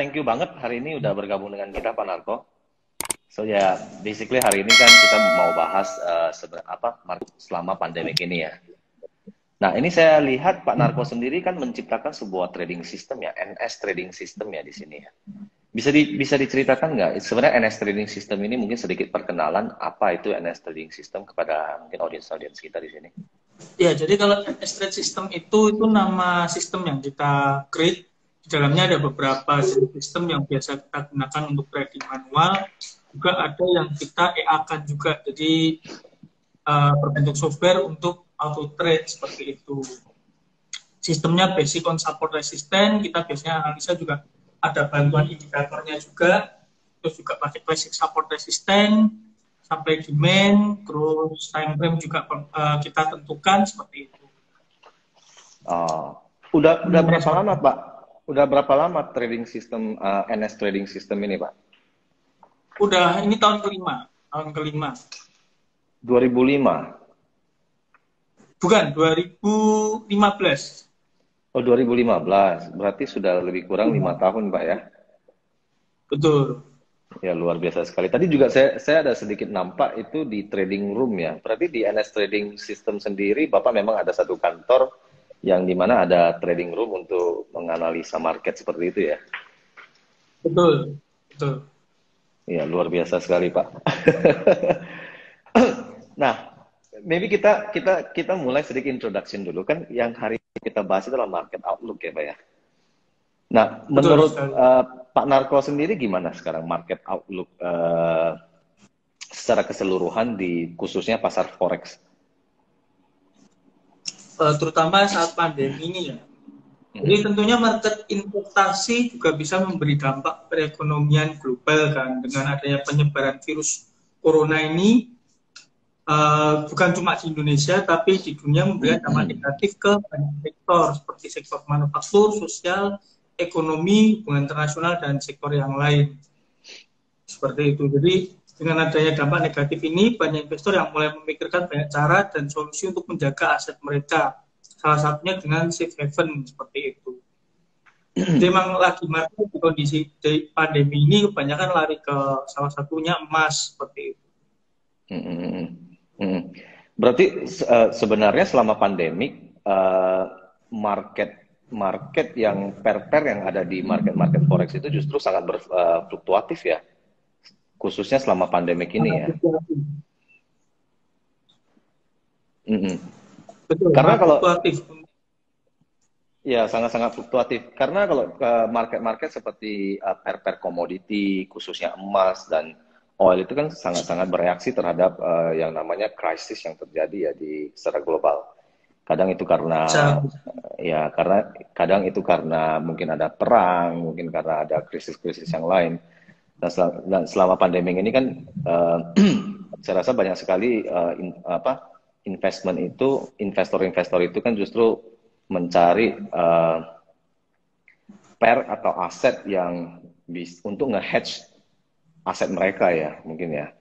thank you banget hari ini udah bergabung dengan kita Pak Narko. So ya, basically hari ini kan kita mau bahas market selama pandemik ini ya. Nah, ini saya lihat Pak Narko sendiri kan menciptakan sebuah trading system ya, NS trading system ya di sini ya. Bisa diceritakan nggak? Sebenarnya NS trading system ini mungkin sedikit perkenalan apa itu NS trading system kepada mungkin audiens kita di sini. Ya, jadi kalau NS trade system itu nama sistem yang kita create. Di dalamnya ada beberapa sistem yang biasa kita gunakan untuk trading manual. Juga ada yang kita EA-kan juga. Jadi berbentuk software untuk auto trade seperti itu. Sistemnya basic on support resistance. Kita biasanya analisa juga ada bantuan indikatornya juga. Terus juga pakai basic support resistance, sampai demand, terus time frame juga kita tentukan seperti itu. Udah berapa lama Pak? Udah berapa lama trading system NS trading system ini Pak? Udah ini tahun kelima. 2005? Bukan, 2015. Oh 2015, berarti sudah lebih kurang 5 tahun Pak ya? Betul. Ya luar biasa sekali. Tadi juga saya ada sedikit nampak itu di trading room ya. Berarti di NS Trading System sendiri Bapak memang ada satu kantor yang dimana ada trading room untuk menganalisa market seperti itu ya? Betul, betul. Ya luar biasa sekali Pak. Nah, maybe kita mulai sedikit introduction dulu kan. Yang hari ini kita bahas itu adalah market outlook ya Pak ya. Nah, menurut Pak Narko sendiri gimana sekarang market outlook secara keseluruhan di khususnya pasar forex? Terutama saat pandemi ini ya. Jadi tentunya market investasi juga bisa memberi dampak perekonomian global kan, dengan adanya penyebaran virus corona ini. Bukan cuma di Indonesia, tapi di dunia memberikan dampak negatif ke banyak sektor, seperti sektor manufaktur, sosial, ekonomi, hubungan internasional, dan sektor yang lain. Seperti itu. Jadi dengan adanya dampak negatif ini, banyak investor yang mulai memikirkan banyak cara dan solusi untuk menjaga aset mereka. Salah satunya dengan safe haven, seperti itu. Jadi memang lagi market di kondisi pandemi ini, kebanyakan lari ke salah satunya emas, seperti itu. Berarti sebenarnya selama pandemik market yang pair yang ada di market forex itu justru sangat berfluktuatif ya, khususnya selama pandemik ini ya. Betul, karena kalau fluktuatif. ya sangat-sangat fluktuatif. Karena kalau market seperti pair komoditi, khususnya emas dan oil itu kan sangat-sangat bereaksi terhadap yang namanya krisis yang terjadi ya di secara global. Kadang itu karena kadang itu karena mungkin ada perang, mungkin karena ada krisis-krisis yang lain. Dan selama pandemi ini kan saya rasa banyak sekali investor itu kan justru mencari pair atau aset yang untuk nge-hedge aset mereka ya mungkin ya,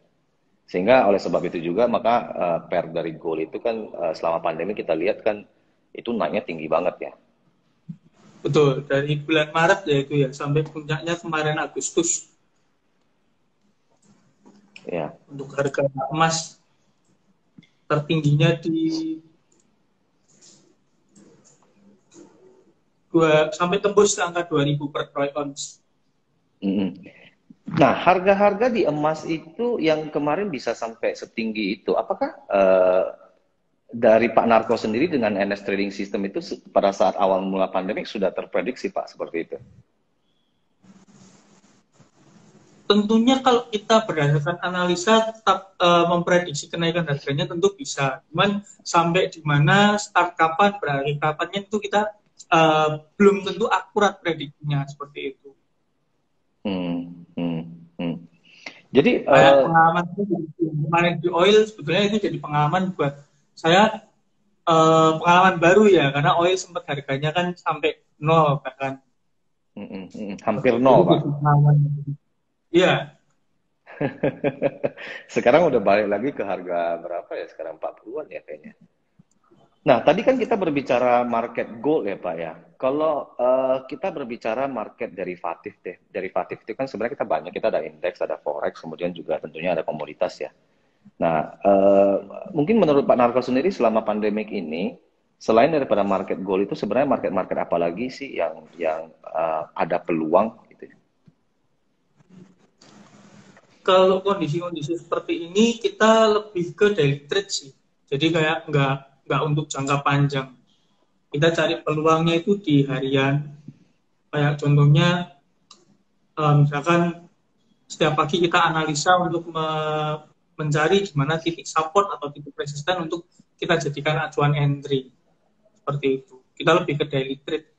sehingga oleh sebab itu juga maka pair dari gold itu kan selama pandemi kita lihat kan itu naiknya tinggi banget ya. Betul, dari bulan Maret ya itu ya sampai puncaknya kemarin Agustus ya. Untuk harga emas tertingginya di sampai tembus angka 2.000 per troy ounce. Nah, harga-harga di emas itu yang kemarin bisa sampai setinggi itu, apakah dari Pak Narko sendiri dengan NS Trading System itu pada saat awal mula pandemik sudah terprediksi Pak seperti itu? Tentunya kalau kita berdasarkan analisa tetap memprediksi kenaikan harganya tentu bisa. Cuman sampai di mana start kapan, berakhir kapannya itu kita belum tentu akurat prediksinya seperti itu. Jadi pengalaman kemarin di oil sebetulnya itu jadi pengalaman buat saya, pengalaman baru ya, karena oil sempat harganya kan sampai 0 bahkan. Hampir 0 Pak. Iya. Sekarang udah balik lagi ke harga berapa ya sekarang, 40-an ya kayaknya. Nah, tadi kan kita berbicara market gold ya Pak ya. Kalau kita berbicara market derivatif deh, derivatif itu kan sebenarnya kita banyak, kita ada indeks, ada forex, kemudian juga tentunya ada komoditas ya. Nah, mungkin menurut Pak Narko sendiri selama pandemik ini, selain daripada market gold itu sebenarnya market-market apa lagi sih yang ada peluang gitu? Kalau kondisi-kondisi seperti ini kita lebih ke daily trade sih. Jadi kayak nggak untuk jangka panjang. Kita cari peluangnya itu di harian. Kayak contohnya, misalkan setiap pagi kita analisa untuk mencari di mana titik support atau titik resisten untuk kita jadikan acuan entry. Seperti itu. Kita lebih ke daily trade.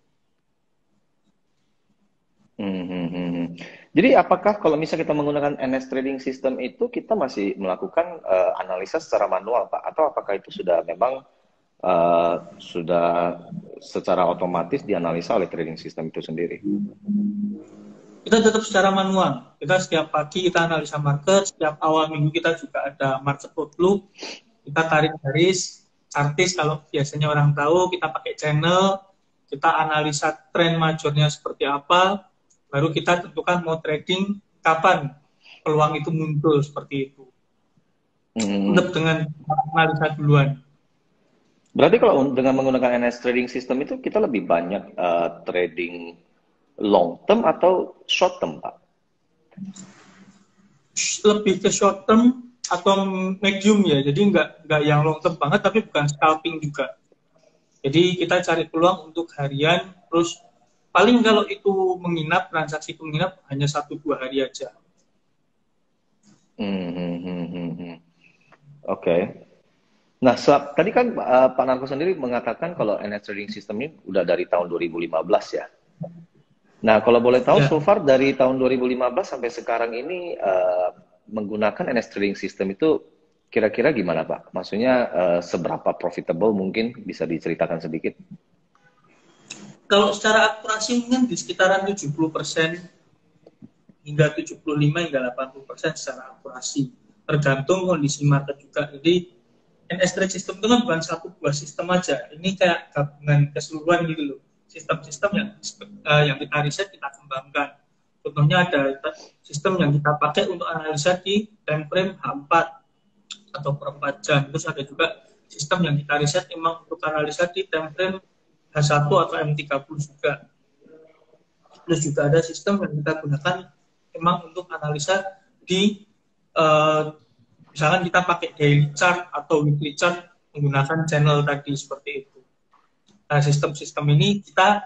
Jadi apakah kalau misalnya kita menggunakan NS Trading System itu kita masih melakukan analisa secara manual, Pak? Atau apakah itu sudah memang sudah secara otomatis dianalisa oleh trading system itu sendiri? Kita tetap secara manual. Kita setiap pagi kita analisa market, setiap awal minggu kita juga ada market outlook. Kita tarik garis, artis kalau biasanya orang tahu, kita pakai channel, kita analisa tren majornya seperti apa, baru kita tentukan mau trading kapan peluang itu muncul seperti itu. Tetap dengan analisa duluan. Berarti kalau dengan menggunakan NS Trading System itu kita lebih banyak trading long term atau short term, Pak? Lebih ke short term atau medium ya, jadi nggak yang long term banget, tapi bukan scalping juga. Jadi kita cari peluang untuk harian, terus paling kalau itu menginap, transaksi itu menginap hanya 1-2 hari aja. Oke. Nah, tadi kan Pak Narko sendiri mengatakan kalau NS Trading System ini udah dari tahun 2015 ya. Nah, kalau boleh tahu, so far dari tahun 2015 sampai sekarang ini menggunakan NS Trading System itu kira-kira gimana, Pak? Maksudnya seberapa profitable mungkin bisa diceritakan sedikit? Kalau secara akurasi mungkin di sekitaran 70% hingga 75 hingga 80% secara akurasi. Tergantung kondisi market juga. Jadi NS Trade System itu kan bukan satu buah sistem aja. Ini kayak gabungan keseluruhan gitu loh. Sistem-sistem yang kita riset, kita kembangkan. Contohnya ada sistem yang kita pakai untuk analisa di time frame H4 atau per 4 jam. Terus ada juga sistem yang kita riset memang untuk analisa di time frame H1 atau M30 juga. Terus juga ada sistem yang kita gunakan memang untuk analisa di misalkan kita pakai daily chart atau weekly chart menggunakan channel tadi seperti itu. Nah, sistem-sistem ini kita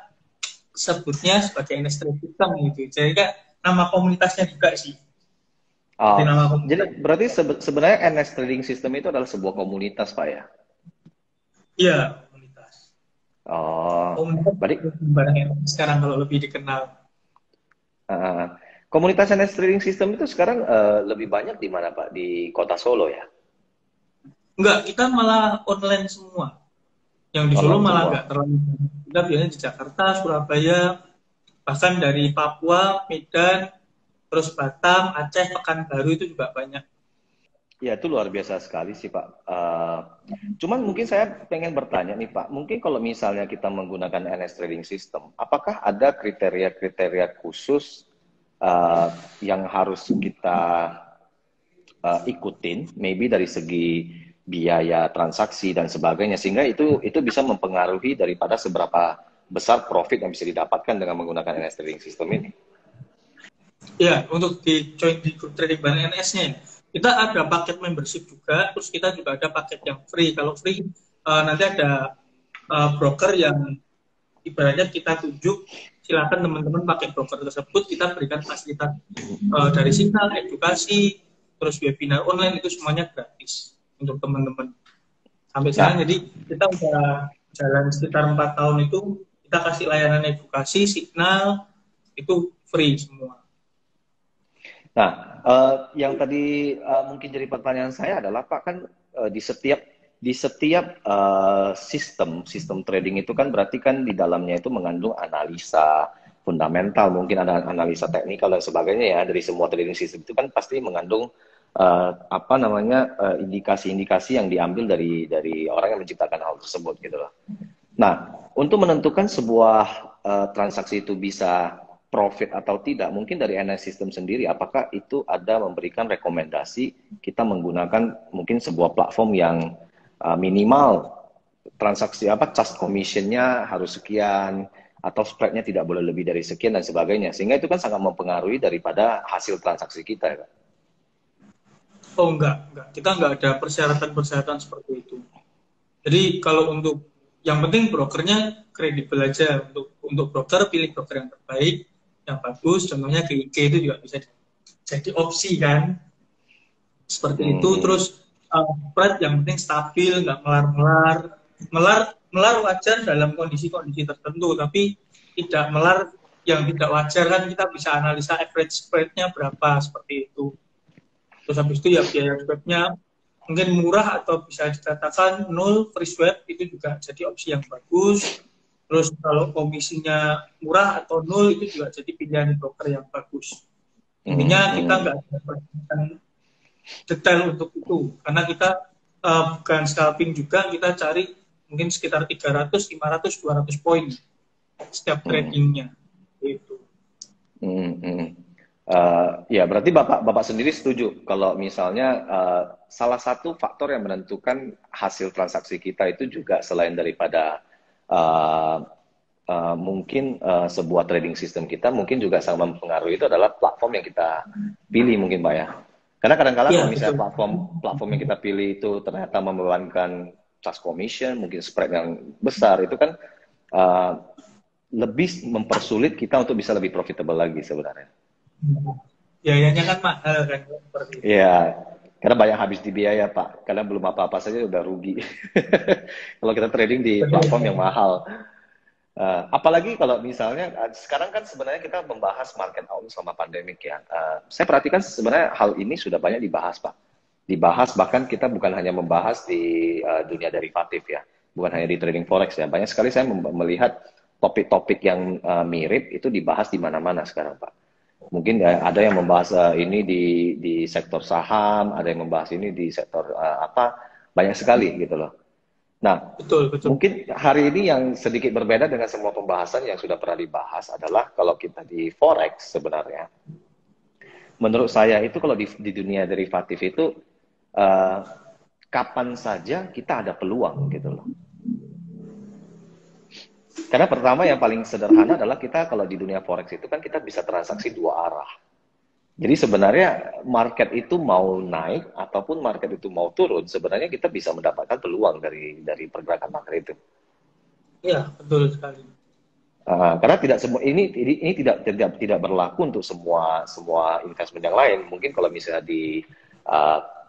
sebutnya sebagai NS Trade System gitu. Jadi kan nama komunitasnya juga sih. Jadi berarti sebenarnya NS Trading System itu adalah sebuah komunitas, Pak ya? Iya, komunitas. Berarti sekarang kalau lebih dikenal. Komunitas NS Trading System itu sekarang lebih banyak di mana, Pak? Di kota Solo ya? Enggak, kita malah online semua. Yang di Solo malah enggak terlalu banyak. Kita biasanya di Jakarta, Surabaya, bahkan dari Papua, Medan, terus Batam, Aceh, Pekanbaru itu juga banyak. Ya, itu luar biasa sekali sih, Pak. Cuman mungkin saya pengen bertanya nih, Pak. Mungkin kalau misalnya kita menggunakan NS Trading System, apakah ada kriteria-kriteria khusus yang harus kita ikutin, maybe dari segi biaya transaksi dan sebagainya, sehingga itu bisa mempengaruhi daripada seberapa besar profit yang bisa didapatkan dengan menggunakan NS Trading System ini? Ya, untuk di join di grup trading bareng NS-nya, kita ada paket membership juga, terus kita juga ada paket yang free. Kalau free, nanti ada broker yang ibaratnya kita tunjuk, silakan teman-teman pakai broker tersebut, kita berikan fasilitas dari signal, edukasi, terus webinar online, itu semuanya gratis untuk teman-teman. Sampai sekarang, jadi kita udah jalan sekitar 4 tahun itu, kita kasih layanan edukasi, signal, itu free semua. Nah, yang tadi mungkin jadi pertanyaan saya adalah, Pak, kan di setiap sistem trading itu kan berarti kan di dalamnya itu mengandung analisa fundamental, mungkin ada analisa teknikal dan sebagainya ya. Dari semua trading system itu kan pasti mengandung indikasi-indikasi yang diambil dari orang yang menciptakan hal tersebut gitu loh. Nah, untuk menentukan sebuah transaksi itu bisa profit atau tidak, mungkin dari NS System sendiri, apakah itu ada memberikan rekomendasi kita menggunakan mungkin sebuah platform yang minimal transaksi charge commission-nya harus sekian, atau spread-nya tidak boleh lebih dari sekian dan sebagainya, sehingga itu kan sangat mempengaruhi daripada hasil transaksi kita ya. Oh enggak. Kita enggak ada persyaratan-persyaratan seperti itu. Jadi kalau untuk yang penting brokernya kredibel aja. Untuk broker pilih broker yang terbaik, yang bagus. Contohnya GIG itu juga bisa jadi opsi kan. Seperti itu. Terus spread yang penting stabil, nggak melar-melar. Melar wajar dalam kondisi-kondisi tertentu, tapi tidak melar yang tidak wajar kan kita bisa analisa average spread-nya berapa seperti itu. Terus habis itu ya biaya swabnya mungkin murah atau bisa dikatakan nol free swab itu juga jadi opsi yang bagus. Terus kalau komisinya murah atau nol itu juga jadi pilihan broker yang bagus. Intinya kita nggak ada detail untuk itu karena kita bukan scalping juga, kita cari mungkin sekitar 300, 500, 200 poin setiap tradingnya gitu. Ya, berarti Bapak sendiri setuju kalau misalnya salah satu faktor yang menentukan hasil transaksi kita itu juga selain daripada mungkin sebuah trading system kita, mungkin juga sangat mempengaruhi itu adalah platform yang kita pilih mungkin Pak ya. Karena kadang-kadang Ya, kalau misalnya betul. platform yang kita pilih itu ternyata membebankan charge commission, mungkin spread yang besar, itu kan lebih mempersulit kita untuk bisa lebih profitable lagi sebenarnya. Biayanya kan mahal kan seperti itu. Iya, karena banyak habis di biaya Pak. Karena belum apa-apa saja udah rugi. Kalau kita trading di platform yang mahal. Apalagi kalau misalnya sekarang kan sebenarnya kita membahas market outlook selama pandemik ya. Saya perhatikan sebenarnya hal ini sudah banyak dibahas Pak. Dibahas bahkan kita bukan hanya membahas di dunia derivatif ya, bukan hanya di trading forex ya. Banyak sekali saya melihat topik-topik yang mirip itu dibahas di mana-mana sekarang Pak. Mungkin ada yang membahas ini di sektor saham, ada yang membahas ini di sektor banyak sekali gitu loh. Nah, Betul. mungkin hari ini yang sedikit berbeda dengan semua pembahasan yang sudah pernah dibahas adalah kalau kita di forex sebenarnya, menurut saya itu kalau di dunia derivatif itu kapan saja kita ada peluang gitu loh. Karena pertama yang paling sederhana adalah kita kalau di dunia forex itu kan kita bisa transaksi dua arah. Jadi sebenarnya market itu mau naik ataupun market itu mau turun, sebenarnya kita bisa mendapatkan peluang dari pergerakan market itu. Iya, betul sekali. Karena tidak semua ini tidak berlaku untuk semua investment yang lain. Mungkin kalau misalnya di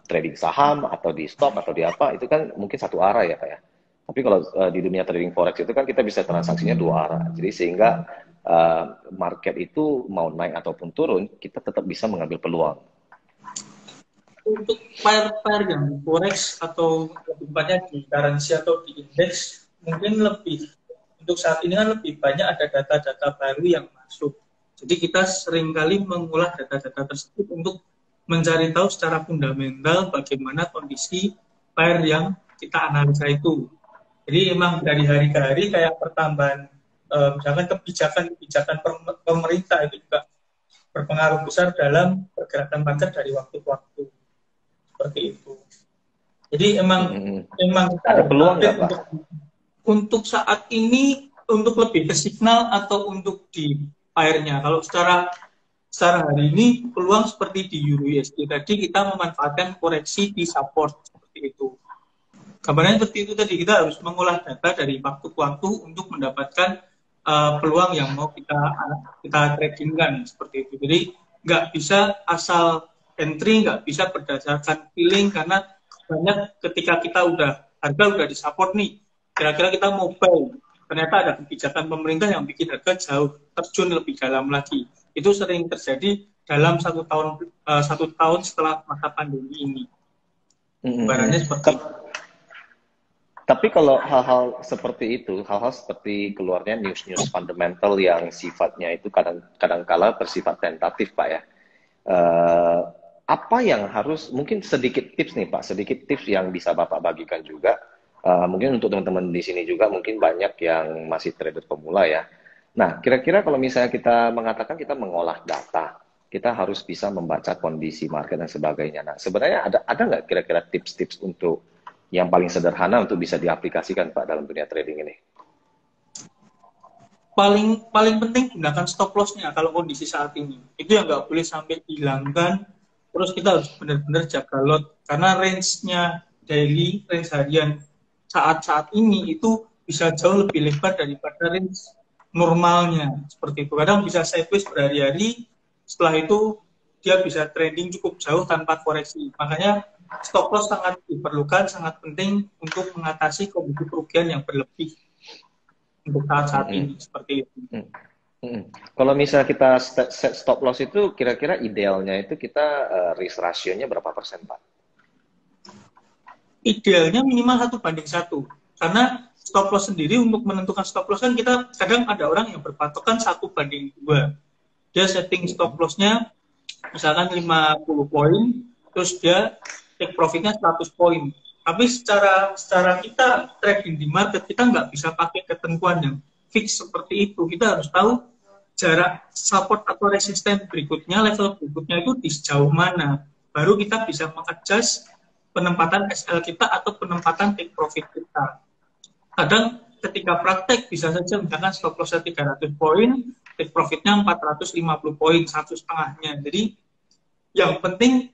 trading saham atau di stock atau di apa itu kan mungkin satu arah ya Pak ya. Tapi kalau di dunia trading forex itu kan kita bisa transaksinya dua arah. Jadi sehingga market itu mau naik ataupun turun, kita tetap bisa mengambil peluang. Untuk pair-pair yang forex atau lebih banyak di currency atau di indeks, mungkin lebih untuk saat ini kan lebih banyak ada data-data baru yang masuk. Jadi kita seringkali mengolah data-data tersebut untuk mencari tahu secara fundamental bagaimana kondisi pair yang kita analisa itu. Jadi memang dari hari ke hari kayak pertambahan misalkan kebijakan pemerintah itu juga berpengaruh besar dalam pergerakan pasar dari waktu ke waktu seperti itu. Jadi emang ada peluang nggak Pak? Untuk saat ini untuk lebih ke signal atau untuk di pairnya. Kalau secara hari ini peluang seperti di Euro USD tadi kita memanfaatkan koreksi di support seperti itu. Gambarnya seperti itu tadi, kita harus mengolah data dari waktu ke waktu untuk mendapatkan peluang yang mau kita tradingkan seperti itu. Jadi nggak bisa asal entry, nggak bisa berdasarkan feeling karena banyak ketika kita harga udah disupport nih, kira-kira kita mau buy, ternyata ada kebijakan pemerintah yang bikin harga jauh terjun lebih dalam lagi. Itu sering terjadi dalam satu tahun setelah masa pandemi ini. Barangnya seperti itu. Tapi kalau hal-hal seperti itu, hal-hal seperti keluarnya news-news fundamental yang sifatnya itu kadang-kala bersifat tentatif, Pak ya. Apa yang harus, mungkin sedikit tips nih Pak, sedikit tips yang bisa Bapak bagikan juga Mungkin untuk teman-teman di sini juga mungkin banyak yang masih trader pemula ya. Nah, kira-kira kalau misalnya kita mengatakan kita mengolah data, kita harus bisa membaca kondisi market dan sebagainya. Nah, sebenarnya ada nggak kira-kira tips-tips untuk yang paling sederhana untuk bisa diaplikasikan Pak dalam dunia trading ini? Paling paling penting gunakan stop loss-nya kalau kondisi saat ini. Itu yang nggak boleh sampai dihilangkan. Terus kita harus benar-benar jaga lot karena range-nya daily, range harian saat-saat ini itu bisa jauh lebih lebar daripada range normalnya seperti itu. Kadang bisa sideways berhari-hari, setelah itu dia bisa trending cukup jauh tanpa koreksi. Makanya stop loss sangat diperlukan, sangat penting untuk mengatasi kondisi kerugian yang berlebih untuk saat-saat ini seperti itu. Kalau misalnya kita set stop loss itu kira-kira idealnya itu kita risk ratio-nya berapa persen, Pak? Idealnya minimal 1:1. Karena stop loss sendiri untuk menentukan stop loss kan kita kadang ada orang yang berpatokan 1:2. Dia setting stop loss-nya misalkan 50 poin, terus dia take profit-nya 100 poin. Tapi secara kita trading di market, kita nggak bisa pakai ketentuan yang fix seperti itu. Kita harus tahu jarak support atau resisten berikutnya, level berikutnya itu di sejauh mana. Baru kita bisa mengadjust penempatan SL kita atau penempatan take profit kita. Kadang ketika praktek bisa saja misalkan stop loss-nya 300 poin, take profit-nya 450 poin, 1,5-nya. Jadi yang penting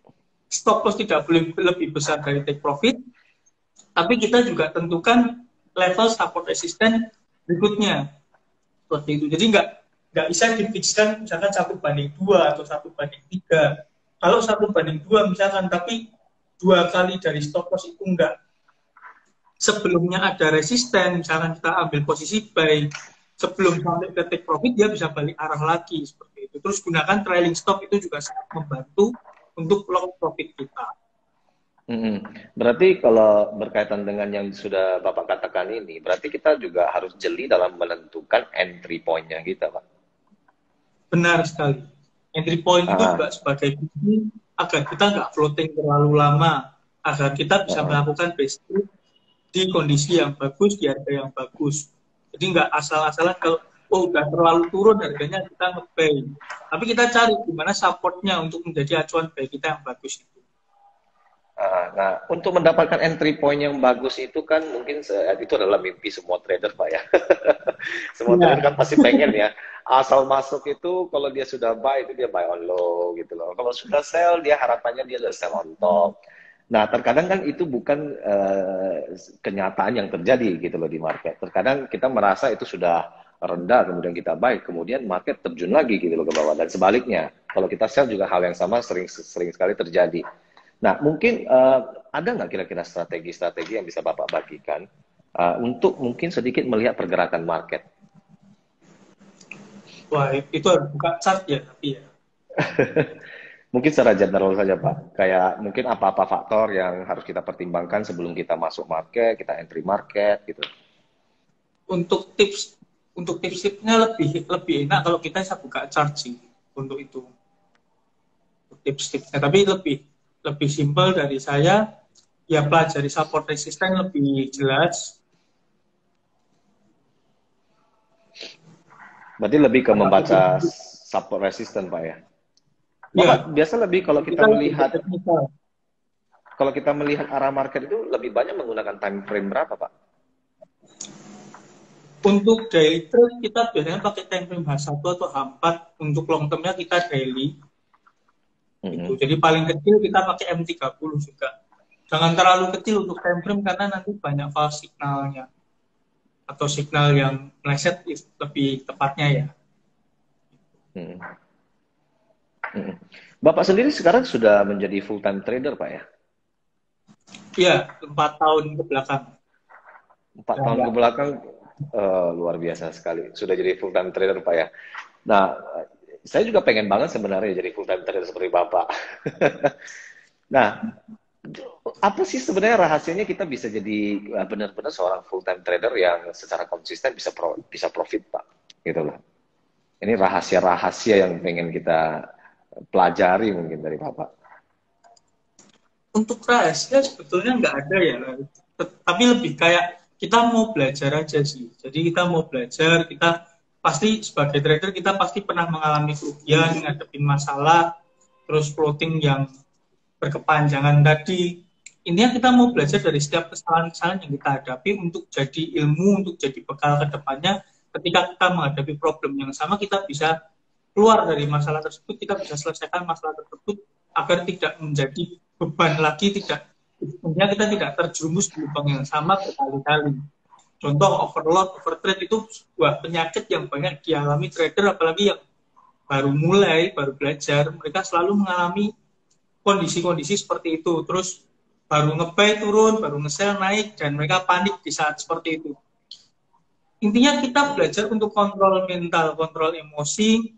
stop loss tidak boleh lebih besar dari take profit, tapi kita juga tentukan level support resisten berikutnya seperti itu. Jadi nggak bisa difixkan misalkan 1:2 atau 1:3. Kalau 1:2 misalkan, tapi 2 kali dari stop loss itu enggak. Sebelumnya ada resisten, misalkan kita ambil posisi buy, sebelum sampai ke take profit dia bisa balik arah lagi seperti itu. Terus gunakan trailing stop, itu juga sangat membantu untuk long profit kita. Berarti kalau berkaitan dengan yang sudah Bapak katakan ini, berarti kita juga harus jeli dalam menentukan entry point-nya kita, Pak. Benar sekali. Entry point itu juga sebagai kunci agar kita nggak floating terlalu lama, agar kita bisa melakukan base trade di kondisi yang bagus, di harga yang bagus. Jadi nggak asal-asalan kalau udah terlalu turun harganya kita nge-buy. Tapi kita cari gimana supportnya untuk menjadi acuan buy kita yang bagus itu. Nah, untuk mendapatkan entry point yang bagus itu kan mungkin itu adalah mimpi semua trader, Pak ya. Semua trader kan pasti pengen ya. Asal masuk itu kalau dia sudah buy itu dia buy on low gitu loh. Kalau sudah sell dia harapannya dia sudah sell on top. Nah, terkadang kan itu bukan kenyataan yang terjadi gitu loh di market. Terkadang kita merasa itu sudah rendah, kemudian kita buy, kemudian market terjun lagi gitu loh ke bawah. Dan sebaliknya, kalau kita sell juga hal yang sama sering sekali terjadi. Nah, mungkin ada nggak kira-kira strategi-strategi yang bisa Bapak bagikan untuk mungkin sedikit melihat pergerakan market? Wah, itu harus buka chart ya, tapi ya. Mungkin secara general saja, Pak. Kayak mungkin apa-apa faktor yang harus kita pertimbangkan sebelum kita masuk market, kita entry market, gitu. Untuk tips-tipsnya lebih enak kalau kita bisa buka chart sih untuk itu. Tips-tipsnya, tapi lebih simpel dari saya, ya pelajari support resisten lebih jelas. Berarti lebih ke membaca support resisten, Pak ya? Bapak biasa lebih kalau kita melihat arah market itu lebih banyak menggunakan time frame berapa, Pak? Untuk daily trade kita biasanya pakai time frame H1 atau H4, untuk long termnya kita daily. Gitu. Jadi paling kecil kita pakai M30 juga. Jangan terlalu kecil untuk time frame karena nanti banyak false signalnya. Atau signal yang meleset lebih tepatnya ya. Bapak sendiri sekarang sudah menjadi full time trader, Pak ya? Iya, 4 tahun ke belakang. 4 tahun ke belakang luar biasa sekali. Sudah jadi full time trader, Pak ya. Nah, saya juga pengen banget sebenarnya jadi full time trader seperti Bapak. Nah, apa sih sebenarnya rahasianya kita bisa jadi benar-benar seorang full time trader yang secara konsisten bisa profit, Pak? Gitu loh. Ini rahasia-rahasia yang pengen kita pelajari mungkin dari Bapak. Untuk rahasia sebetulnya nggak ada ya. tapi lebih kayak kita mau belajar aja sih. Jadi kita mau belajar, kita pasti sebagai trader kita pasti pernah mengalami kerugian, ngadepin masalah, terus floating yang berkepanjangan tadi. Intinya kita mau belajar dari setiap kesalahan-kesalahan yang kita hadapi untuk jadi ilmu, untuk jadi bekal ke depannya. Ketika kita menghadapi problem yang sama, kita bisa keluar dari masalah tersebut, kita bisa selesaikan masalah tersebut agar tidak menjadi beban lagi, tentunya kita tidak terjerumus di lubang yang sama berkali-kali. Contoh overload, overtrade itu sebuah penyakit yang banyak dialami trader, apalagi yang baru mulai, baru belajar, mereka selalu mengalami kondisi-kondisi seperti itu. Terus baru nge-buy turun, baru nge-sell naik, dan mereka panik di saat seperti itu. Intinya kita belajar untuk kontrol mental, kontrol emosi,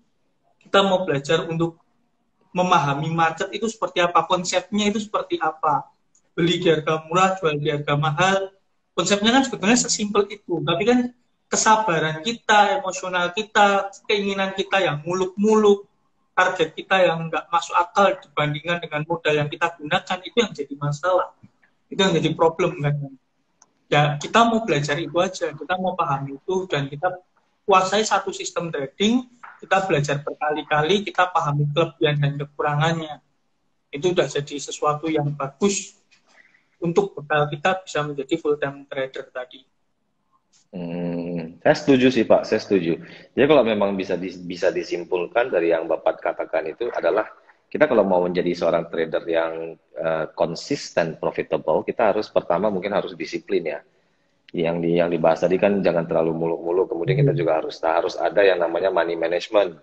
kita mau belajar untuk memahami market itu seperti apa, konsepnya itu seperti apa. Beli di harga murah, jual di harga mahal. Konsepnya kan sebetulnya sesimpel itu, tapi kan kesabaran kita, emosional kita, keinginan kita yang muluk-muluk, target kita yang nggak masuk akal dibandingkan dengan modal yang kita gunakan, itu yang jadi masalah. Itu yang jadi problem kan. Ya, kita mau belajar itu aja, kita mau paham itu, dan kita kuasai satu sistem trading, kita belajar berkali-kali, kita pahami kelebihan dan kekurangannya. Itu udah jadi sesuatu yang bagus untuk bekal kita bisa menjadi full time trader tadi. Saya setuju sih Pak, saya setuju. Jadi kalau memang bisa disimpulkan dari yang Bapak katakan itu adalah kita kalau mau menjadi seorang trader yang konsisten profitable, kita harus pertama mungkin harus disiplin ya. Yang dibahas tadi kan jangan terlalu muluk-muluk, kemudian kita juga harus ada yang namanya money management.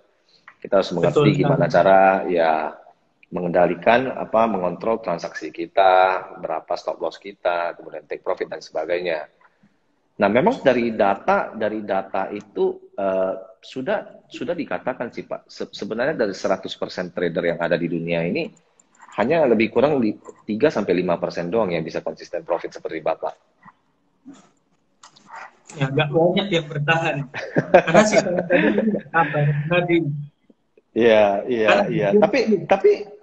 Kita harus mengerti gimana cara ya mengendalikan mengontrol transaksi kita, berapa stop loss kita, kemudian take profit dan sebagainya. Nah, memang dari data itu sudah dikatakan sih Pak, sebenarnya dari 100% trader yang ada di dunia ini hanya lebih kurang 3-5% doang yang bisa konsisten profit seperti Bapak. Ya, nggak banyak yang bertahan. Karena sistem tadi. Iya.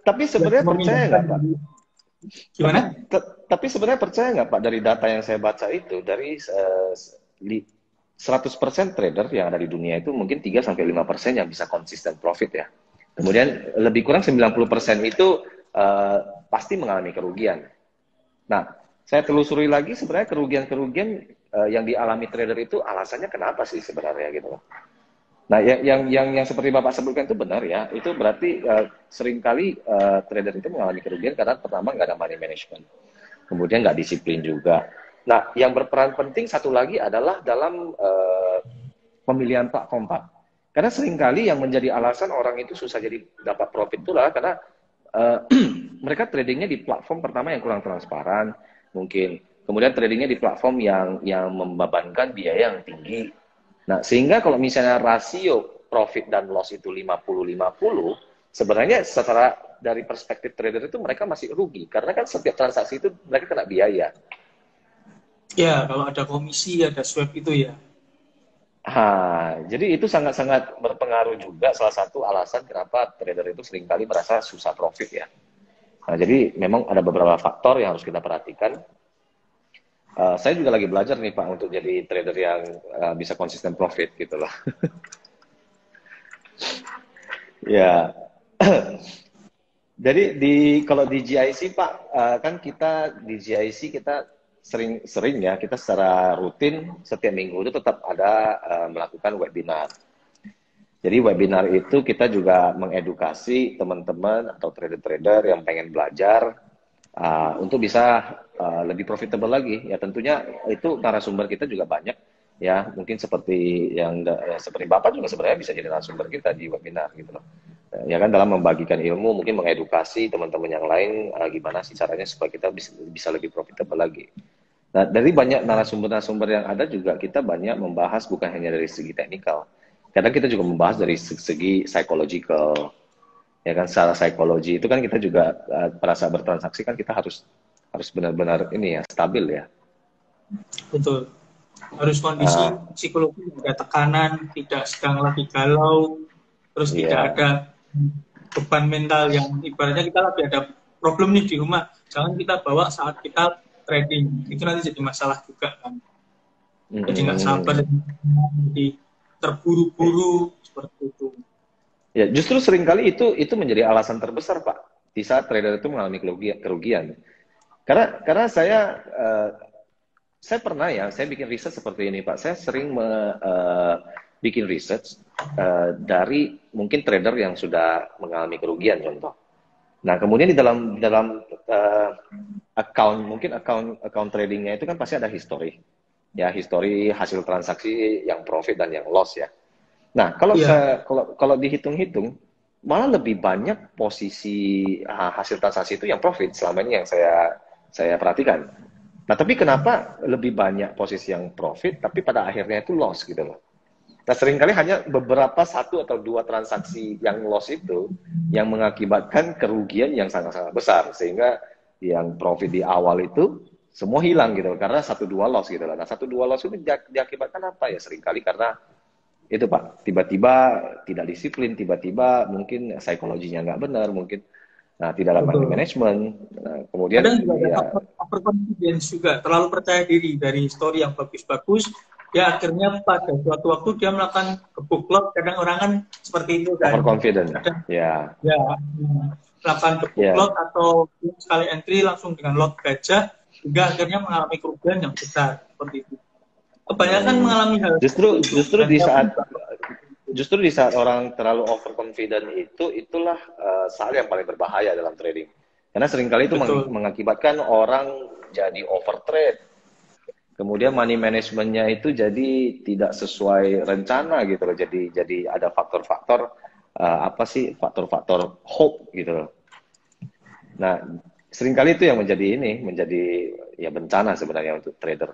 Tapi sebenarnya percaya nggak Pak? Gimana? Tapi sebenarnya percaya nggak Pak, dari data yang saya baca itu, dari 100% trader yang ada di dunia itu mungkin 3-5% yang bisa konsisten profit ya. Kemudian lebih kurang 90% itu pasti mengalami kerugian. Nah, saya telusuri lagi sebenarnya kerugian-kerugian yang dialami trader itu alasannya kenapa sih sebenarnya gitu loh. Nah, yang seperti Bapak sebutkan itu benar ya. Itu berarti seringkali trader itu mengalami kerugian karena pertama nggak ada money management. Kemudian nggak disiplin juga. Nah, yang berperan penting satu lagi adalah dalam pemilihan platform, Pak. Karena seringkali yang menjadi alasan orang itu susah jadi dapat profit itu lah karena mereka tradingnya di platform pertama yang kurang transparan, mungkin. Kemudian tradingnya di platform yang membebankan biaya yang tinggi. Nah, sehingga kalau misalnya rasio profit dan loss itu 50-50, sebenarnya secara dari perspektif trader itu mereka masih rugi. Karena kan setiap transaksi itu mereka kena biaya. Ya, kalau ada komisi, ada swap itu ya. Jadi itu sangat-sangat berpengaruh juga, salah satu alasan kenapa trader itu seringkali merasa susah profit ya. Nah, jadi memang ada beberapa faktor yang harus kita perhatikan. Saya juga lagi belajar nih Pak untuk jadi trader yang bisa konsisten profit gitu loh. Ya. Jadi kalau di GIC Pak, kan kita di GIC kita sering ya, kita secara rutin setiap minggu itu tetap ada melakukan webinar. Jadi webinar itu kita juga mengedukasi teman-teman atau trader-trader yang pengen belajar untuk bisa lebih profitable lagi. Ya tentunya itu narasumber kita juga banyak ya, mungkin seperti seperti Bapak juga sebenarnya bisa jadi narasumber kita di webinar gitu loh. Ya kan, dalam membagikan ilmu, mungkin mengedukasi teman-teman yang lain gimana sih caranya supaya kita bisa lebih profitable lagi. Nah, dari banyak narasumber-narasumber yang ada juga kita banyak membahas bukan hanya dari segi teknikal. Kadang kita juga membahas dari segi psychological. Ya kan, secara psikologi itu kan kita juga pada saat bertransaksi kan kita harus benar-benar ini ya, stabil ya. Betul. Harus kondisi psikologi, ada tekanan, tidak sedang lagi galau, terus tidak ada beban mental yang ibaratnya kita lagi ada problem nih di rumah. Jangan kita bawa saat kita trading. Itu nanti jadi masalah juga kan. Jadi nggak Hmm. sabar, jadi terburu-buru seperti itu. Ya, justru seringkali itu menjadi alasan terbesar, Pak, di saat trader itu mengalami kerugian. Karena saya pernah ya, saya bikin riset seperti ini, Pak. Saya sering bikin riset dari mungkin trader yang sudah mengalami kerugian, contoh. Nah, kemudian di dalam account tradingnya itu kan pasti ada history, ya history hasil transaksi yang profit dan yang loss ya. Nah, Iya, kalau dihitung-hitung, malah lebih banyak posisi hasil transaksi itu yang profit selama ini yang saya perhatikan. Nah, tapi kenapa lebih banyak posisi yang profit, tapi pada akhirnya itu loss gitu loh. Nah, seringkali hanya beberapa satu atau dua transaksi yang loss itu yang mengakibatkan kerugian yang sangat-sangat besar. Sehingga yang profit di awal itu semua hilang gitu loh, karena satu dua loss gitu loh. Nah, satu dua loss itu diakibatkan apa ya? Seringkali karena itu Pak, tiba-tiba tidak disiplin, tiba-tiba mungkin psikologinya nggak benar, mungkin tidak ada money betul. management. Nah, kemudian Kadang juga ada ya overconfidence juga, terlalu percaya diri dari story yang bagus-bagus, ya akhirnya pada suatu waktu dia melakukan gebuk lot. Kadang orang kan seperti itu kan, overconfident. kadang Ya, ya melakukan gebuk lot ya. atau sekali entry langsung dengan lot gajah, hingga akhirnya mengalami kerugian yang besar seperti itu. Kebanyakan Hmm. mengalami hal seperti Justru itu, justru dan di saya pun saat juga justru di saat orang terlalu overconfident itulah saat yang paling berbahaya dalam trading. Karena seringkali itu betul. mengakibatkan orang jadi overtrade. Kemudian money managementnya itu jadi tidak sesuai rencana gitu loh. Jadi ada faktor-faktor apa sih faktor-faktor hope gitu loh. Nah, seringkali itu yang menjadi ya bencana sebenarnya untuk trader.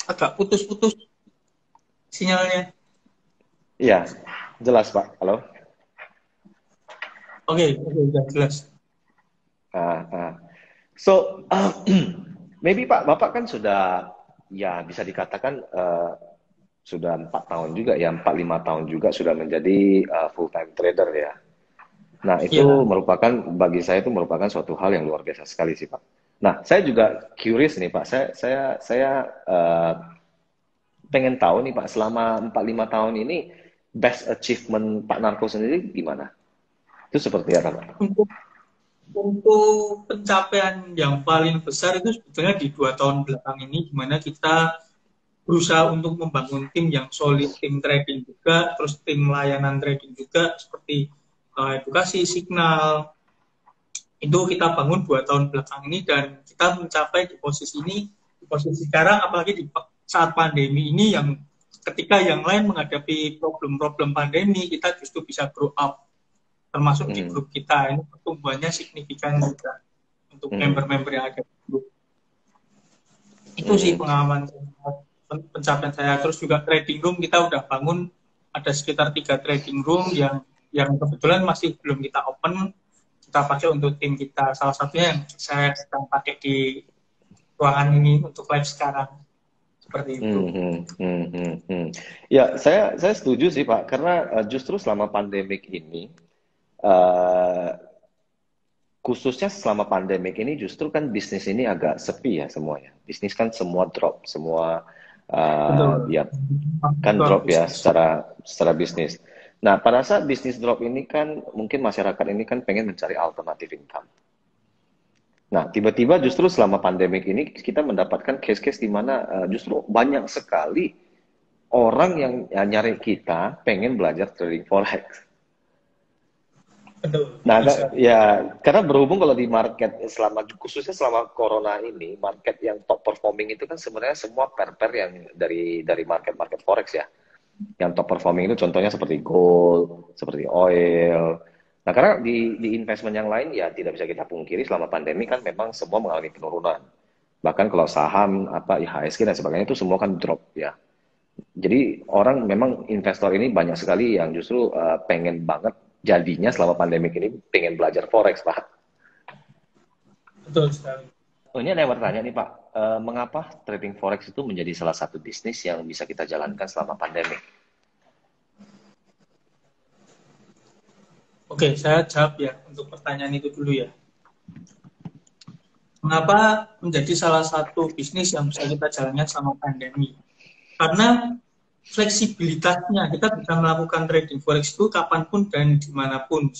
Agak putus-putus sinyalnya. Iya, jelas Pak. Halo. Oke, oke, udah jelas. Ah, ah. So, maybe Pak, Bapak kan sudah, ya bisa dikatakan sudah 4 tahun juga ya, 4-5 tahun juga sudah menjadi full-time trader ya. Nah, itu Ya, merupakan, bagi saya itu merupakan suatu hal yang luar biasa sekali sih Pak. Nah, saya juga curious nih Pak, saya pengen tahu nih Pak, selama 4-5 tahun ini, best achievement Pak Narko sendiri gimana? Itu seperti apa Pak? untuk untuk pencapaian yang paling besar itu sebetulnya di 2 tahun belakang ini, di mana kita berusaha untuk membangun tim yang solid, tim trading juga, terus tim layanan trading juga, seperti edukasi, signal, itu kita bangun 2 tahun belakang ini, dan kita mencapai di posisi ini, di posisi sekarang, apalagi di saat pandemi ini, yang ketika yang lain menghadapi problem-problem pandemi, kita justru bisa grow up, termasuk di Hmm, grup kita. Ini pertumbuhannya signifikan juga untuk hmm, member-member yang ada di grup. Itu sih hmm, pengalaman pencapaian saya. Terus juga trading room kita udah bangun, ada sekitar 3 trading room yang kebetulan masih belum kita open, kita pakai untuk tim kita. Salah satunya yang saya sedang pakai di ruangan ini untuk live sekarang, seperti itu. hmm, hmm, hmm, hmm, hmm. Ya, saya setuju sih Pak, karena justru selama pandemik ini, eh, khususnya selama pandemik ini justru kan bisnis ini agak sepi ya semuanya. Bisnis kan semua drop, semua Betul. ya kan Itu drop ya bisnis. secara bisnis. Nah, pada saat bisnis drop ini kan mungkin masyarakat ini kan pengen mencari alternatif income. Nah, tiba-tiba justru selama pandemik ini kita mendapatkan case-case di mana justru banyak sekali orang yang ya, nyari kita pengen belajar trading forex. Betul, Nah, bisa. ya karena berhubung kalau di market selama khususnya selama corona ini, market yang top performing itu kan sebenarnya semua pair-pair yang dari market forex ya. Yang top performing itu contohnya seperti gold, seperti oil. Nah, karena di investment yang lain ya tidak bisa kita pungkiri selama pandemi kan memang semua mengalami penurunan. Bahkan kalau saham apa IHSG dan sebagainya itu semua kan drop ya. Jadi orang memang investor ini banyak sekali yang justru pengen banget jadinya selama pandemi ini pengen belajar forex, Pak. Betul sekali. Oh, ini ada yang bertanya nih, Pak. Mengapa trading forex itu menjadi salah satu bisnis yang bisa kita jalankan selama pandemi? Oke, saya jawab ya untuk pertanyaan itu dulu ya. Mengapa menjadi salah satu bisnis yang bisa kita jalankan selama pandemi? Karena fleksibilitasnya, kita bisa melakukan trading forex itu kapanpun dan dimanapun.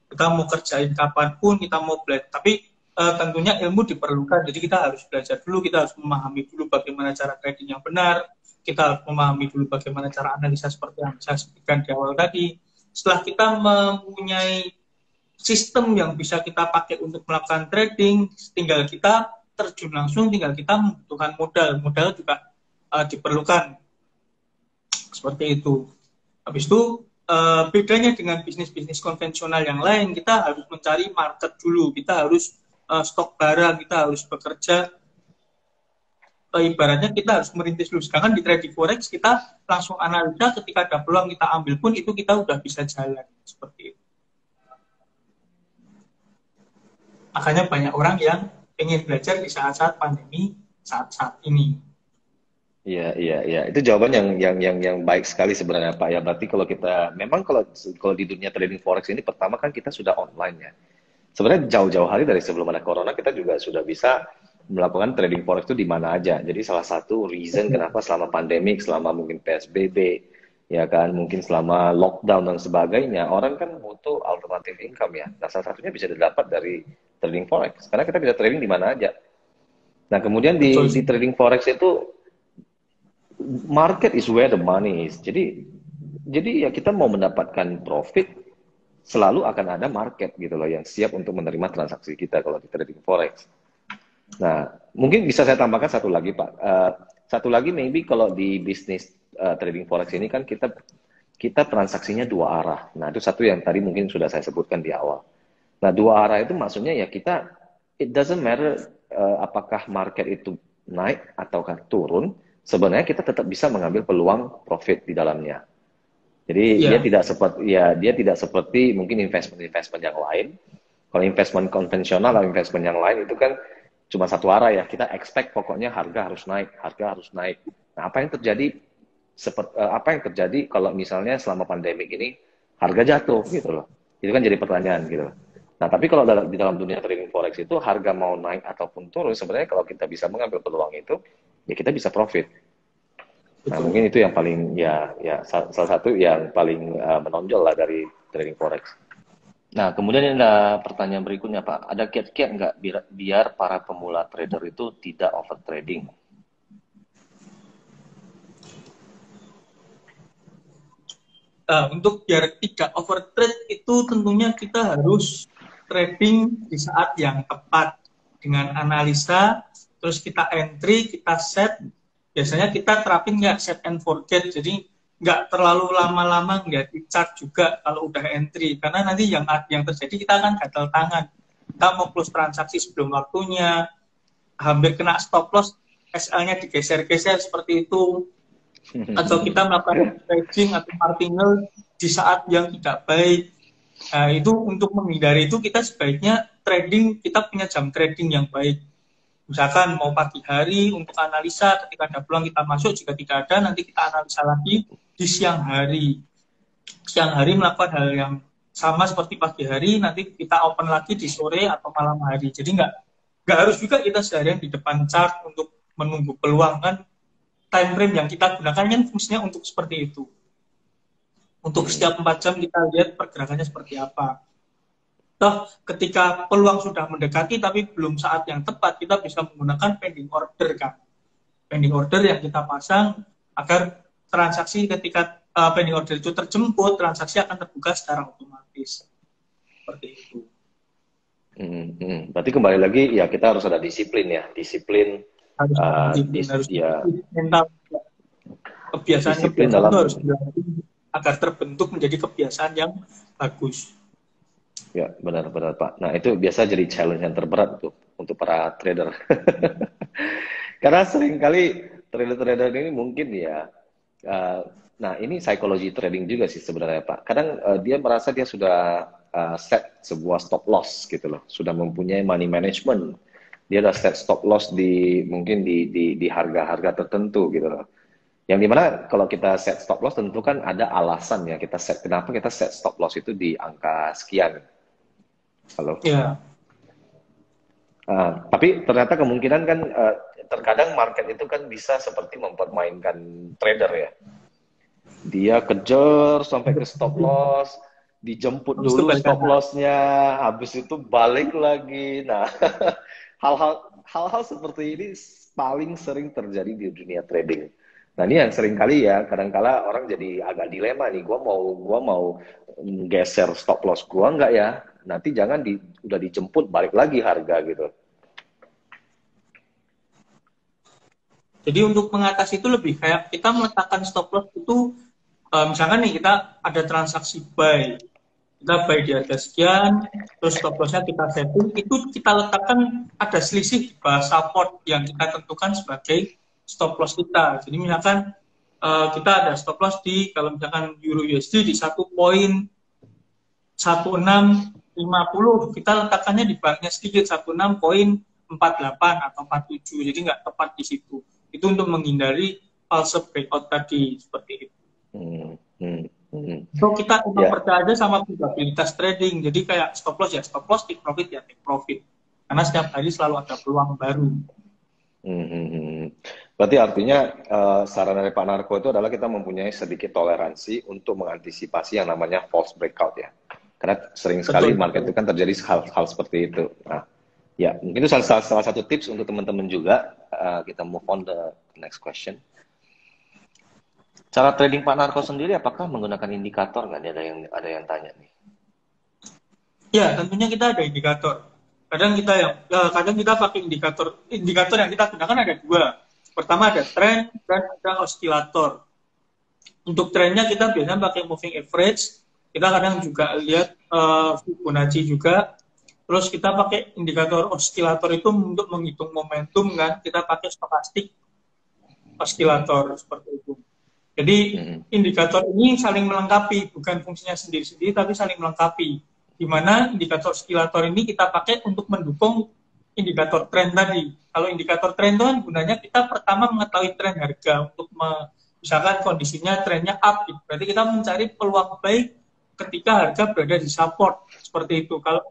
Kita mau kerjain kapanpun, kita mau belajar. Tapi tentunya ilmu diperlukan, jadi kita harus belajar dulu, kita harus memahami dulu bagaimana cara trading yang benar, kita harus memahami dulu bagaimana cara analisa seperti yang saya sebutkan di awal tadi. Setelah kita mempunyai sistem yang bisa kita pakai untuk melakukan trading, tinggal kita terjun langsung, tinggal kita membutuhkan modal juga diperlukan seperti itu. Habis itu bedanya dengan bisnis-bisnis konvensional yang lain, kita harus mencari market dulu, kita harus stok barang, kita harus bekerja, ibaratnya kita harus merintis dulu. Sedangkan di trading forex kita langsung analisa, ketika ada peluang kita ambil pun itu kita udah bisa jalan seperti itu. Makanya banyak orang yang ingin belajar di saat-saat pandemi, saat-saat ini. Iya, iya, iya. Itu jawaban yang baik sekali sebenarnya Pak. Ya berarti kalau kita memang kalau di dunia trading forex ini pertama kan kita sudah online ya. Sebenarnya jauh-jauh hari dari sebelum ada corona kita juga sudah bisa melakukan trading forex itu di mana aja. Jadi salah satu reason kenapa selama pandemik, selama mungkin PSBB, ya kan, mungkin selama lockdown dan sebagainya, orang kan butuh alternative income ya. Nah salah satunya bisa didapat dari trading forex. Karena kita bisa trading di mana aja. Nah kemudian di trading forex itu market is where the money is. Jadi ya kita mau mendapatkan profit selalu akan ada market gitu loh yang siap untuk menerima transaksi kita kalau di trading forex. Nah, mungkin bisa saya tambahkan satu lagi Pak. Satu lagi maybe kalau di bisnis trading forex ini kan kita transaksinya dua arah. Nah, itu satu yang tadi mungkin sudah saya sebutkan di awal. Nah, dua arah itu maksudnya ya kita it doesn't matter apakah market itu naik ataukah turun, sebenarnya kita tetap bisa mengambil peluang profit di dalamnya. Jadi dia tidak seperti mungkin investment yang lain. Kalau investment konvensional atau investment yang lain itu kan cuma satu arah ya. Kita expect pokoknya harga harus naik. Nah, apa yang terjadi kalau misalnya selama pandemik ini harga jatuh gitu loh. Itu kan jadi pertanyaan gitu loh. Nah, tapi kalau di dalam dunia trading forex itu harga mau naik ataupun turun sebenarnya kalau kita bisa mengambil peluang itu ya kita bisa profit. Nah, mungkin itu yang paling salah satu yang paling menonjol lah dari trading forex. Nah, kemudian ada pertanyaan berikutnya Pak, ada kiat-kiat nggak biar para pemula trader itu tidak over trading? Untuk biar tidak over trade itu tentunya kita harus trading di saat yang tepat dengan analisa, terus kita entry, kita set. Biasanya kita terapin nggak set and forget, jadi nggak terlalu lama-lama nggak di chart juga kalau udah entry, karena nanti yang terjadi kita akan gatal tangan, kita mau close transaksi sebelum waktunya, hampir kena stop loss, SL-nya digeser-geser seperti itu, atau kita melakukan trading atau martingale di saat yang tidak baik. Nah, itu untuk menghindari itu kita sebaiknya trading, kita punya jam trading yang baik. Misalkan mau pagi hari untuk analisa, ketika ada peluang kita masuk, jika tidak ada nanti kita analisa lagi di siang hari. Siang hari melakukan hal yang sama seperti pagi hari, nanti kita open lagi di sore atau malam hari. Jadi nggak harus juga kita seharian di depan chart untuk menunggu peluang, kan time frame yang kita gunakan kan fungsinya untuk seperti itu. Untuk setiap 4 jam kita lihat pergerakannya seperti apa. Toh ketika peluang sudah mendekati tapi belum saat yang tepat, kita bisa menggunakan pending order kan. Pending order yang kita pasang agar transaksi ketika pending order itu terjemput, transaksi akan terbuka secara otomatis. Seperti itu. Berarti kembali lagi ya kita harus ada disiplin ya, disiplin mental. Kebiasaan dalam harus dilatih agar terbentuk menjadi kebiasaan yang bagus. Ya, benar-benar Pak. Nah, itu biasa jadi challenge yang terberat untuk para trader. Karena seringkali trader-trader ini mungkin ya, nah ini psikologi trading juga sih sebenarnya Pak. Kadang dia merasa dia sudah set sebuah stop loss gitu loh, sudah mempunyai money management. Dia sudah set stop loss mungkin di harga-harga tertentu gitu loh. Yang dimana kalau kita set stop loss tentu kan ada alasan ya kenapa kita set stop loss itu di angka sekian. Halo. Ya. Tapi ternyata kemungkinan kan terkadang market itu kan bisa seperti mempermainkan trader ya. Dia kejar sampai ke stop loss, dijemput Terus itu dulu balik stop kanan. lossnya, habis itu balik lagi. Nah, hal-hal seperti ini paling sering terjadi di dunia trading. Nah, ini yang sering kali ya, kadangkala orang jadi agak dilema nih, gua mau geser stop loss gua nggak ya? Nanti jangan udah dijemput balik lagi harga gitu. Jadi untuk mengatasi itu lebih kayak kita meletakkan stop loss itu, misalkan nih kita ada transaksi buy, kita buy di harga sekian, terus stop lossnya kita setting, itu kita letakkan ada selisih di bawah support yang kita tentukan sebagai stop loss kita. Jadi misalkan kita ada stop loss di, kalau misalkan Euro USD di 1,1650, kita letakkannya di bawahnya sedikit 16,48 atau 47, jadi nggak tepat di situ. Itu untuk menghindari false breakout tadi, seperti itu. So kita percaya aja sama probabilitas trading. Jadi kayak stop loss ya stop loss, take profit ya take profit. Karena setiap hari selalu ada peluang baru. Berarti artinya saran dari Pak Narko itu adalah kita mempunyai sedikit toleransi untuk mengantisipasi yang namanya false breakout ya. Karena sering sekali market itu kan terjadi hal-hal seperti itu. Nah, ya mungkin itu salah satu tips untuk teman-teman juga. Kita move on the next question. Cara trading Pak Narko sendiri apakah menggunakan indikator nggak? Ada yang tanya nih. Ya, tentunya kita ada indikator. Kadang kita pakai indikator yang kita gunakan ada dua. Pertama ada tren dan ada osilator. Untuk trennya kita biasanya pakai moving average. Kita kadang juga lihat Fibonacci juga. Terus kita pakai indikator osilator itu untuk menghitung momentum kan. Kita pakai stokastik osilator seperti itu. Jadi indikator ini saling melengkapi, bukan fungsinya sendiri-sendiri tapi saling melengkapi. Di mana indikator osilator ini kita pakai untuk mendukung indikator tren tadi. Kalau indikator tren itu kan gunanya kita pertama mengetahui tren harga untuk misalkan kondisinya trennya up, berarti kita mencari peluang baik ketika harga berada di support seperti itu. Kalau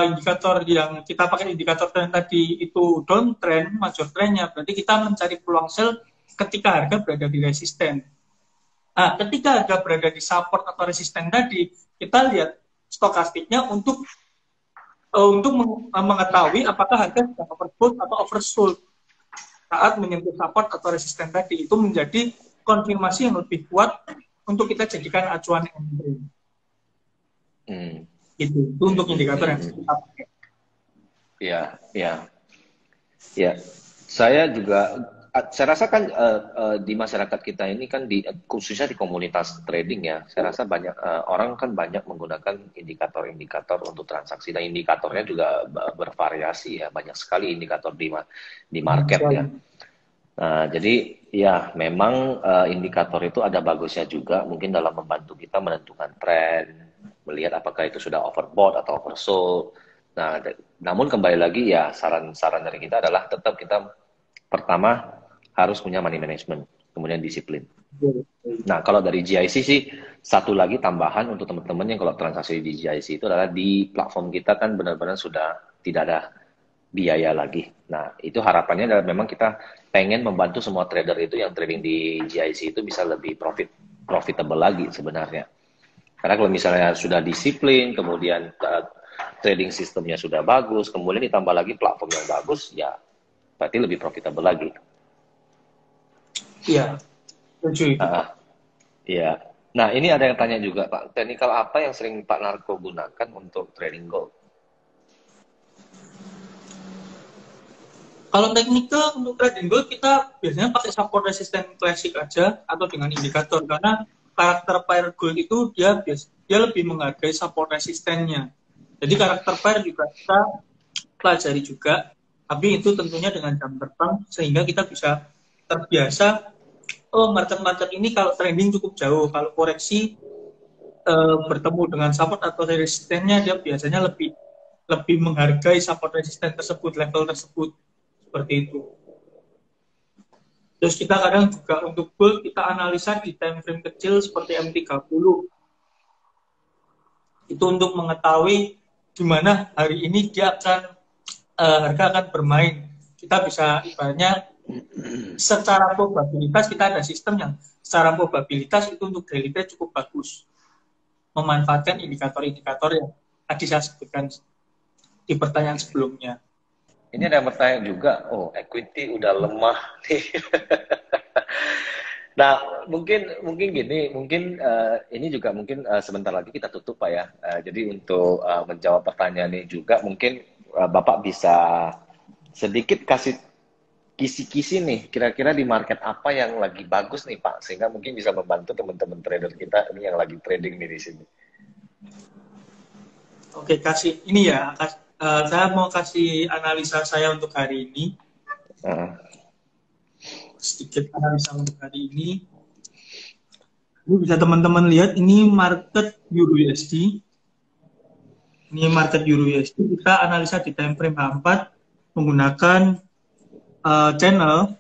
indikator yang kita pakai indikator tren tadi itu downtrend, major trennya, berarti kita mencari peluang sell ketika harga berada di resisten. Nah, ketika harga berada di support atau resisten tadi, kita lihat stokastiknya untuk mengetahui apakah harga sudah overbought atau oversold saat menyentuh support atau resisten tadi. Itu menjadi konfirmasi yang lebih kuat untuk kita jadikan acuan entry. Itu untuk indikator yang kita pakai. Ya. Saya rasa kan di masyarakat kita ini kan khususnya di komunitas trading ya, saya rasa banyak orang kan banyak menggunakan indikator-indikator untuk transaksi, dan indikatornya juga bervariasi ya, banyak sekali indikator di market ya. Nah, jadi ya memang indikator itu ada bagusnya juga mungkin dalam membantu kita menentukan tren, melihat apakah itu sudah overbought atau oversold. Nah, namun kembali lagi ya saran dari kita adalah tetap kita pertama harus punya money management, kemudian disiplin. Nah, kalau dari GIC sih satu lagi tambahan untuk teman-teman yang kalau transaksi di GIC itu adalah di platform kita kan benar-benar sudah tidak ada biaya lagi. Nah, itu harapannya adalah memang kita pengen membantu semua trader itu yang trading di GIC itu bisa lebih profitable lagi sebenarnya. Karena kalau misalnya sudah disiplin, kemudian trading sistemnya sudah bagus, kemudian ditambah lagi platform yang bagus, ya berarti lebih profitable lagi. Iya, setuju. Iya. Nah, ini ada yang tanya juga, Pak. Teknikal apa yang sering Pak Narko gunakan untuk trading gold? Kalau teknikal untuk trading gold kita biasanya pakai support resisten klasik aja atau dengan indikator, karena karakter pair gold itu dia lebih menghargai support resistennya. Jadi karakter pair juga kita pelajari juga, tapi itu tentunya dengan jam terbang sehingga kita bisa terbiasa. Oh, market ini kalau trending cukup jauh, kalau koreksi bertemu dengan support atau resistennya dia biasanya lebih menghargai support resisten tersebut, level tersebut. Seperti itu. Terus kita kadang juga untuk gold kita analisa di time frame kecil seperti M30. Itu untuk mengetahui di mana hari ini dia akan harga akan bermain. Kita bisa ibaratnya secara probabilitas, kita ada sistem yang secara probabilitas itu untuk daily trade cukup bagus, memanfaatkan indikator-indikator yang tadi saya sebutkan di pertanyaan sebelumnya. Ini ada yang bertanya juga, oh equity udah lemah nih. Nah, mungkin gini, mungkin ini juga mungkin sebentar lagi kita tutup Pak ya. Jadi untuk menjawab pertanyaan ini juga mungkin Bapak bisa sedikit kasih kisi-kisi nih, kira-kira di market apa yang lagi bagus nih Pak, sehingga mungkin bisa membantu teman-teman trader kita ini yang lagi trading nih di sini. Oke, kasih ini ya, saya mau kasih analisa saya untuk hari ini. Sedikit analisa untuk hari ini. Ini bisa teman-teman lihat, ini market Euro USD. Ini market Euro USD, kita analisa di time frame H4 menggunakan channel.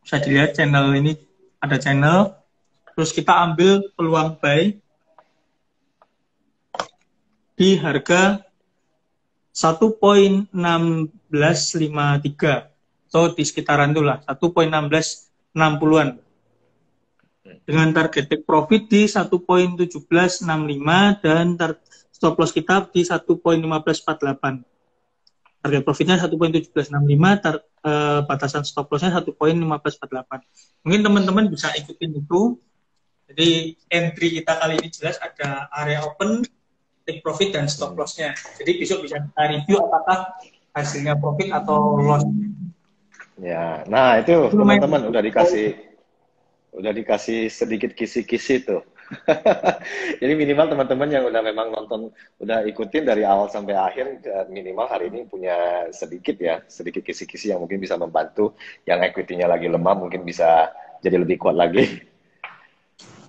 Bisa dilihat channel ini, ada channel. Terus kita ambil peluang buy di harga 1.1653. So di sekitaran itulah 1.1660-an. Dengan target take profit di 1.1765 dan stop loss kita di 1.1548. Target profitnya 1.1765, batasan stop lossnya 1.1548. Mungkin teman-teman bisa ikutin itu. Jadi entry kita kali ini jelas ada area open, take profit dan stop lossnya. Jadi besok bisa kita review apakah hasilnya profit atau loss. Ya, nah itu teman-teman udah dikasih sedikit kisi-kisi tuh. Jadi minimal teman-teman yang udah memang nonton, udah ikutin dari awal sampai akhir, minimal hari ini punya sedikit kisi-kisi yang mungkin bisa membantu. Yang equity-nya lagi lemah mungkin bisa jadi lebih kuat lagi.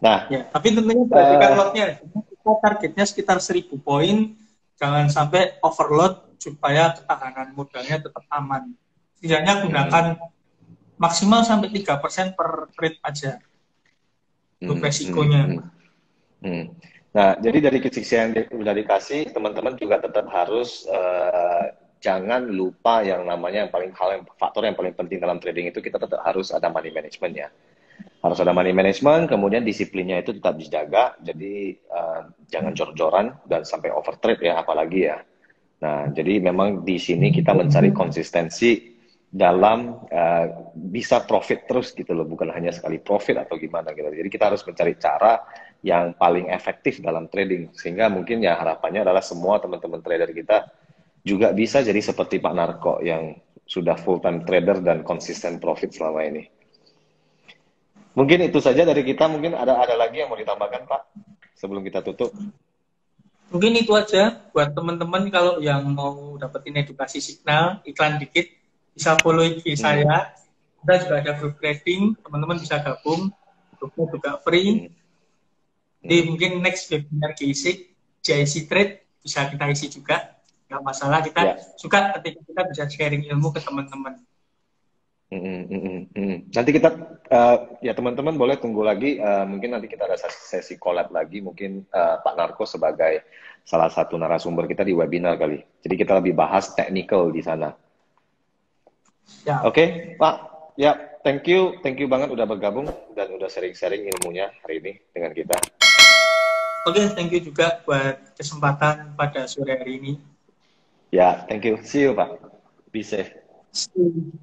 Nah, ya, tapi tentunya perhatikan lotnya. Kita targetnya sekitar 1.000 poin, jangan sampai overload supaya ketahanan modalnya tetap aman. Setidaknya gunakan maksimal sampai 3% per trade aja untuk resikonya. Nah, jadi dari kisi-kisi yang udah dikasih, teman-teman juga tetap harus jangan lupa yang namanya faktor yang paling penting dalam trading itu, kita tetap harus ada money management ya. Harus ada money management, kemudian disiplinnya itu tetap dijaga, jadi jangan jor-joran dan sampai overtrade ya, apalagi ya. Nah, jadi memang di sini kita mencari konsistensi dalam bisa profit terus gitu loh, bukan hanya sekali profit atau gimana gitu. Jadi kita harus mencari cara yang paling efektif dalam trading, sehingga mungkin ya harapannya adalah semua teman-teman trader kita juga bisa jadi seperti Pak Narko yang sudah full time trader dan konsisten profit selama ini. Mungkin itu saja dari kita. Mungkin ada lagi yang mau ditambahkan Pak sebelum kita tutup? Mungkin itu aja buat teman-teman. Kalau yang mau dapetin edukasi signal, iklan dikit, bisa follow IG saya. Kita juga ada grup trading, teman-teman bisa gabung. Grupnya juga free. Jadi mungkin next webinar JIC Trade bisa kita isi juga. Nggak masalah, kita suka ketika kita bisa sharing ilmu ke teman-teman. Nanti kita ya teman-teman boleh tunggu lagi, mungkin nanti kita ada sesi collab lagi, mungkin Pak Narko sebagai salah satu narasumber kita di webinar kali. Jadi kita lebih bahas technical di sana. Ya. Oke, Pak. Ya, thank you banget udah bergabung dan udah sharing-sharing ilmunya hari ini dengan kita. Oke, thank you juga buat kesempatan pada sore hari ini. Ya, thank you. See you, Pak. Be safe. See you.